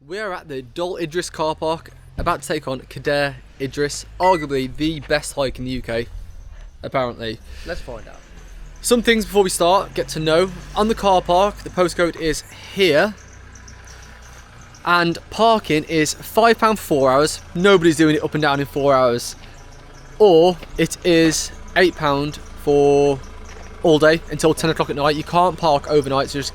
We are at the Cadair Idris car park, about to take on Cadair Idris, arguably the best hike in the UK, apparently. Let's find out. Some things before we start, get to know. On the car park, the postcode is here, and parking is £5 for 4 hours. Nobody's doing it up and down in 4 hours. Or it is £8 for all day until 10 o'clock at night. You can't park overnight, so just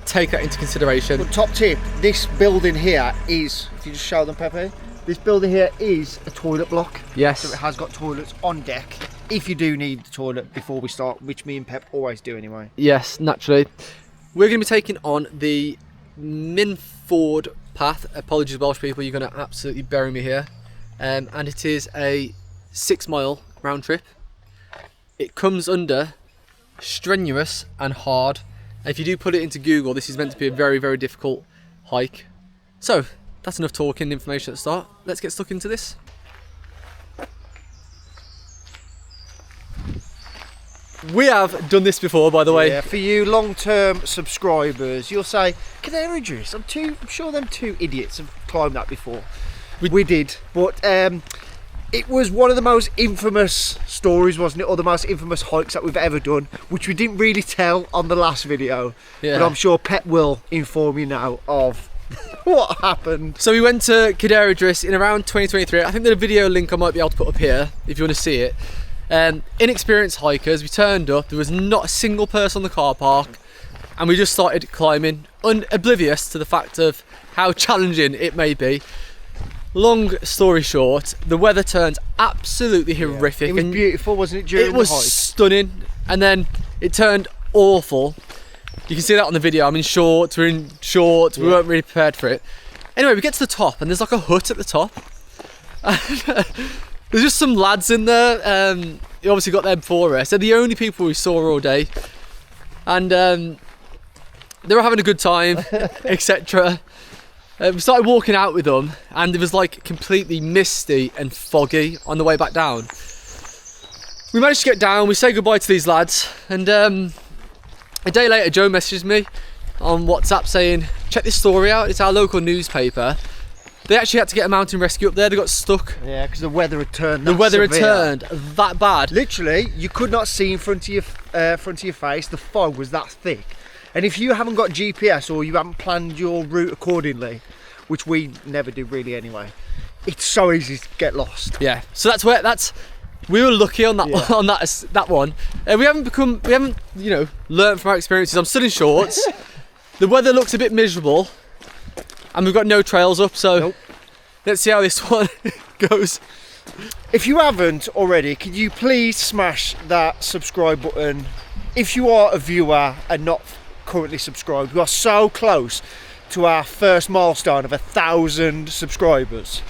take that into consideration. But top tip, this building here is, if you just show them, Pepe, this building here is a toilet block. Yes. So it has got toilets on deck if you do need the toilet before we start, which me and Pep always do anyway. Yes, naturally. We're going to be taking on the Minford path. Apologies, Welsh people, you're going to absolutely bury me here. And it is a 6 mile round trip. It comes under strenuous and hard. If you do put it into Google, this is meant to be a very, very difficult hike. So, that's enough talking information at the start. Let's get stuck into this. We have done this before, by the way. Yeah, for you long-term subscribers, you'll say, Cadair Idris, I'm sure them two idiots have climbed that before. We did, but it was one of the most infamous stories, wasn't it? Or the most infamous hikes that we've ever done, which we didn't really tell on the last video. Yeah. But I'm sure Pep will inform you now of what happened. So we went to Cadair Idris in around 2023. I think there's a video link I might be able to put up here if you want to see it. Inexperienced hikers, we turned up, there was not a single person on the car park, and we just started climbing, oblivious to the fact of how challenging it may be. Long story short, the weather turned absolutely horrific. It was beautiful, wasn't it, during the hike? It was stunning, and then it turned awful. You can see that on the video. I'm in shorts, we're in shorts, we weren't really prepared for it. Anyway, we get to the top, and there's like a hut at the top. There's just some lads in there, you obviously got there before us. They're the only people we saw all day. And they were having a good time, etc. We started walking out with them, and it was like completely misty and foggy on the way back down. We managed to get down, we say goodbye to these lads, and a day later Joe messaged me on WhatsApp saying, check this story out, it's our local newspaper. They actually had to get a mountain rescue up there, they got stuck. Yeah, because the weather had turned that bad. Literally, you could not see in front of your face, the fog was that thick. And if you haven't got GPS or you haven't planned your route accordingly, which we never do really anyway, it's so easy to get lost. Yeah, so we were lucky on that on that one. We haven't learned from our experiences. I'm still in shorts. The weather looks a bit miserable, and we've got no trails up. So Let's see how this one goes. If you haven't already, could you please smash that subscribe button? If you are a viewer and not currently subscribed, we are so close to our first milestone of 1,000 subscribers.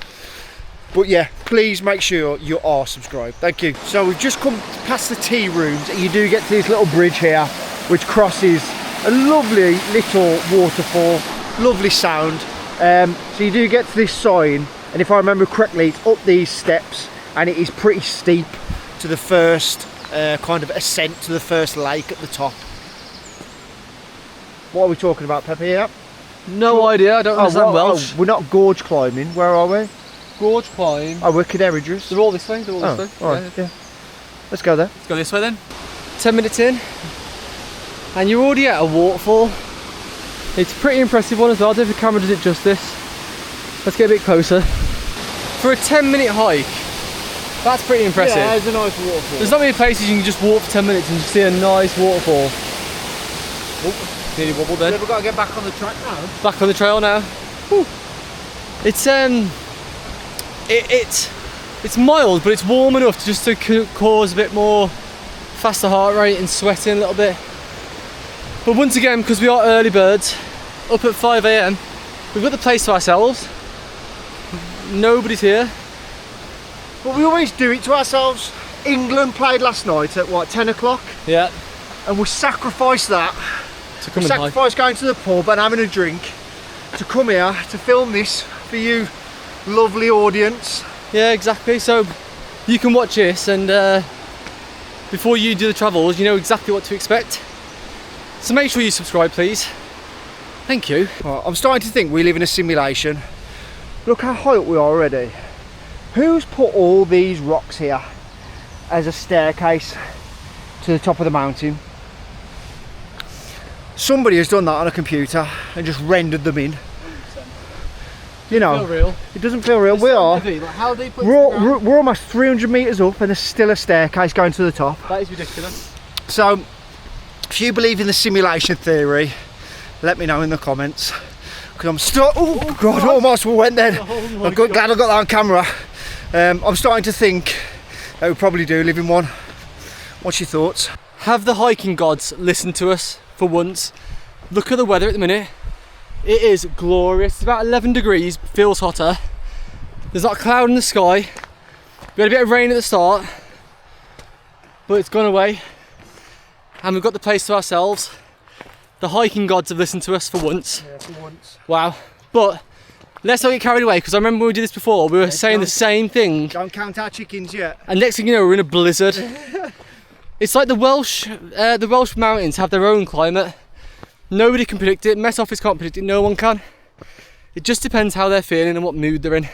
But yeah, please make sure you are subscribed. Thank you. So we've just come past the tea rooms, and you do get to this little bridge here, which crosses a lovely little waterfall, lovely sound. So you do get to this sign, and if I remember correctly, it's up these steps, and it is pretty steep to the first kind of ascent to the first lake at the top. What are we talking about, Pepe? Here? No idea, I don't understand Welsh. We're not gorge climbing, where are we? Gorge climb. Oh, we're Cadair Idris. They're all this way, they're all this way. All right, yeah. Let's go there. Let's go this way then. 10 minutes in, and you're already at a waterfall. It's a pretty impressive one as well. I don't know if the camera does it justice. Let's get a bit closer. For a 10-minute hike, that's pretty impressive. Yeah, it's a nice waterfall. There's not many places you can just walk for 10 minutes and just see a nice waterfall. Oh, nearly wobbled then. So we've got to get back on the track now. Back on the trail now. Whew. It's mild, but it's warm enough just to cause a bit more faster heart rate and sweating a little bit. But once again, because we are early birds, up at 5 AM, we've got the place to ourselves. Nobody's here. But we always do it to ourselves. England played last night at what, 10 o'clock? Yeah. And we sacrificed that. To Sacrificed going to the pub and having a drink to come here to film this for you lovely audience. Yeah, exactly. So you can watch this, and before you do the travels, you know exactly what to expect. So make sure you subscribe, please. Thank you. Right, I'm starting to think we live in a simulation. Look how high up we are already. Who's put all these rocks here as a staircase to the top of the mountain? Somebody has done that on a computer and just rendered them in. 100%. You know, feel real. It doesn't feel real. It's we are. heavy. Like, how they put we're almost 300 metres up and there's still a staircase going to the top. That is ridiculous. So, if you believe in the simulation theory, let me know in the comments. Because I'm still. Oh God! Almost went then. I'm glad I got that on camera. I'm starting to think that we probably do live in one. What's your thoughts? Have the hiking gods listened to us for once? Look at the weather at the minute. It is glorious. It's about 11 degrees, feels hotter. There's not a cloud in the sky. We had a bit of rain at the start, but it's gone away. And we've got the place to ourselves. The hiking gods have listened to us for once. Yeah, for once. Wow. But let's not get carried away, because I remember when we did this before, we were saying the same thing. Don't count our chickens yet. And next thing you know, we're in a blizzard. It's like the Welsh mountains have their own climate. Nobody can predict it. Met Office can't predict it. No one can. It just depends how they're feeling and what mood they're in.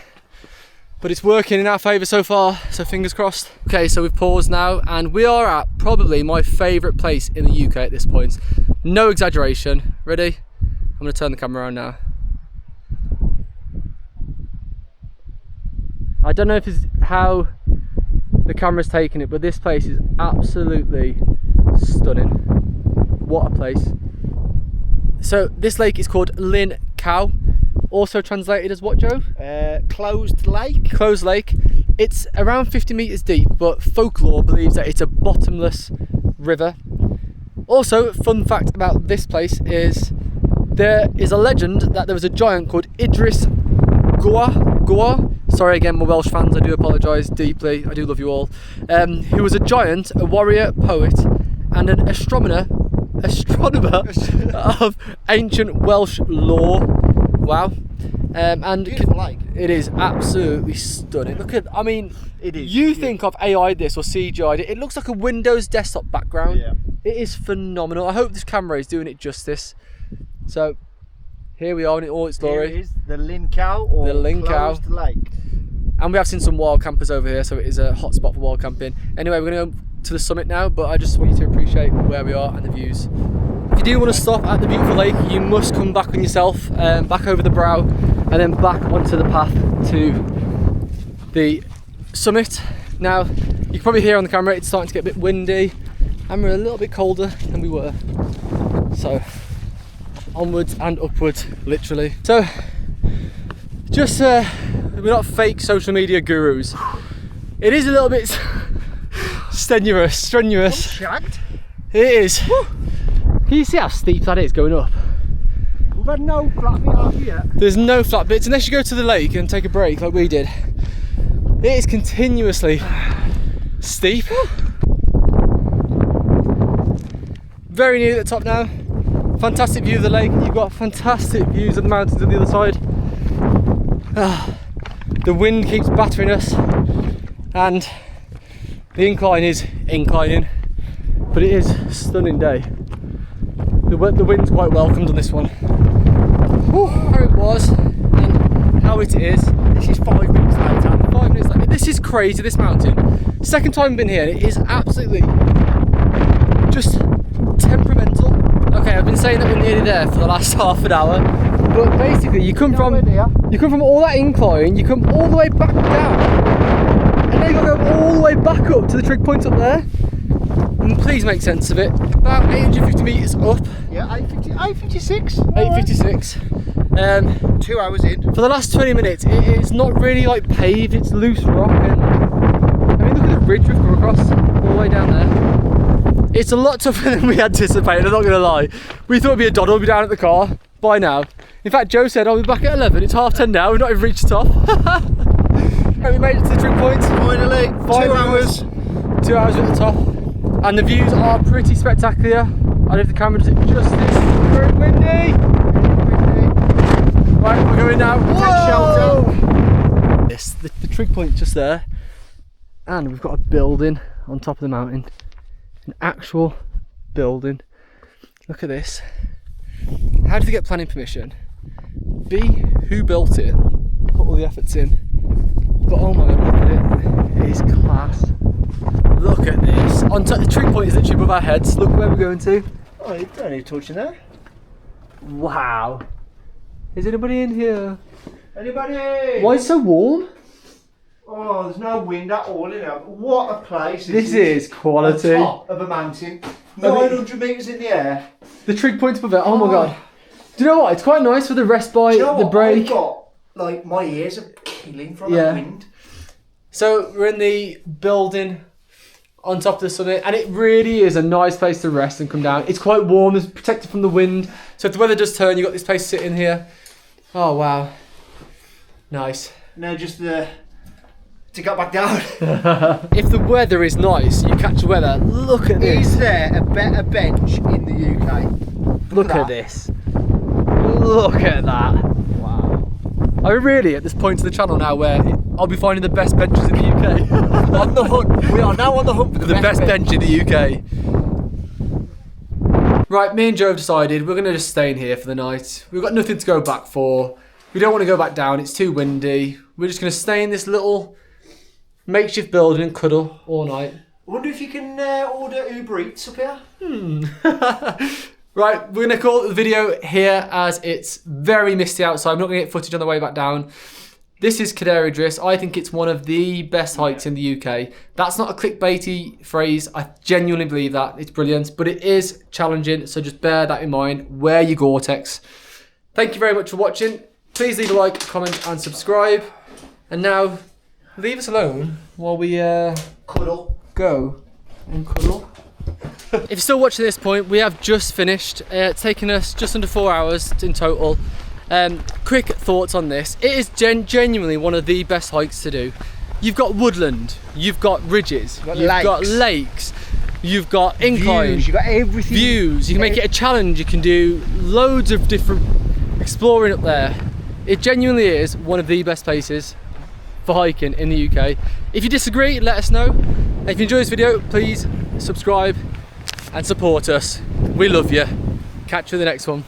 But it's working in our favour so far, so fingers crossed. Okay, so we've paused now, and we are at probably my favourite place in the UK at this point. No exaggeration. Ready? I'm going to turn the camera around now. I don't know if it's how the camera's taking it, but this place is absolutely stunning. What a place. So this lake is called Lyn Cow, also translated as what, Joe? Closed lake. Closed lake. It's around 50 metres deep, but folklore believes that it's a bottomless river. Also, fun fact about this place is there is a legend that there was a giant called Idris Goa. Sorry again, my Welsh fans, I do apologise deeply. I do love you all. Who was a giant, a warrior, poet, and an astronomer of ancient Welsh lore. Wow. And beautiful lake. It is absolutely stunning. Look at, I mean, it is. You think I've AI'd this or CGI'd it. It looks like a Windows desktop background. Yeah. It is phenomenal. I hope this camera is doing it justice. So, here we are in all its glory. Here is the Lyn Cow, or the Lyn Cow Closed Lake. And we have seen some wild campers over here, so it is a hot spot for wild camping. Anyway, we're going to go to the summit now, but I just want you to appreciate where we are and the views. If you do want to stop at the beautiful lake, you must come back on yourself, back over the brow, and then back onto the path to the summit. Now, you can probably hear on the camera it's starting to get a bit windy, and we're a little bit colder than we were. So, onwards and upwards, literally. So, just we're not fake social media gurus. It is a little bit strenuous. I'm shagged. It is. Woo. Can you see how steep that is going up? We've had no flat bit out yet. There's no flat bits unless you go to the lake and take a break like we did. It is continuously steep. Very near at the top now. Fantastic view of the lake. You've got fantastic views of the mountains on the other side. The wind keeps battering us, and the incline is inclining, but it is a stunning day. The wind's quite welcomed on this one. Whew, how it was and how it is. This is 5 minutes later. 5 minutes later. This is crazy, this mountain. Second time I've been here, and it is absolutely just temperamental. Okay, I've been saying that we're nearly there for the last half an hour, but basically you come from all that incline, you come all the way back down, and then you got to go all the way back up to the trig point up there. And please make sense of it. About 850 metres up. Yeah, 856. 856. 2 hours in. For the last 20 minutes, it's not really like paved, it's loose rock. And I mean, look at the bridge we've come across all the way down there. It's a lot tougher than we anticipated, I'm not going to lie. We thought it'd be a doddle, we'd be down at the car by now. In fact, Joe said I'll be back at 11. It's 10:30 now, we've not even reached the top. And we made it to the trig point. Finally, 2 hours. 2 hours at the top. And the views are pretty spectacular. I don't know if the camera does it justice. Very windy. Right, we're going now. Take shelter. This, the trig point just there. And we've got a building on top of the mountain. An actual building. Look at this. how did they get planning permission? B, who built it? Put all the efforts in. But oh my god, look at it. It is class. Look at this. On top, the tree point is literally above our heads. Look where we're going to. Oh, you don't need touching that. Wow. Is anybody in here? Anybody? Why is it so warm? Oh, there's no wind at all in here. What a place. This is quality. On top of a mountain. 900 metres in the air. The trig point above it. Oh my god. Do you know what? It's quite nice for the respite, the break. I've got, like, my ears are killing from the wind. So we're in the building on top of the summit, and it really is a nice place to rest and come down. It's quite warm, it's protected from the wind. So if the weather does turn, you've got this place to sit in here. Oh wow. Nice. Now just to get back down. If the weather is nice, you catch the weather. Look at this. Is there a better bench in the UK? Look at this. Look at that. Wow. Are we really at this point of the channel now where I'll be finding the best benches in the UK? On the hunt. We are now on the hunt for the best bench in the UK. Right, me and Joe have decided we're going to just stay in here for the night. We've got nothing to go back for. We don't want to go back down, it's too windy. We're just going to stay in this little makeshift building and cuddle all night. I wonder if you can order Uber Eats up here. Right, we're going to call the video here as it's very misty outside. I'm not going to get footage on the way back down. This is Cadair Idris. I think it's one of the best hikes in the UK. That's not a clickbaity phrase. I genuinely believe that. It's brilliant, but it is challenging, so just bear that in mind. Wear your Gore-Tex. Thank you very much for watching. Please leave a like, comment and subscribe. And now, leave us alone while we Cuddle. go and cuddle. If you're still watching this point, we have just finished. It's taken us just under 4 hours in total. Quick thoughts on this. It is genuinely one of the best hikes to do. You've got woodland, you've got ridges, you've got lakes, you've got incline, Views, you've got everything. Views. You can make it a challenge. You can do loads of different exploring up there. It genuinely is one of the best places for hiking in the UK. If you disagree, let us know. And if you enjoy this video, please subscribe and support us. We love you. Catch you in the next one.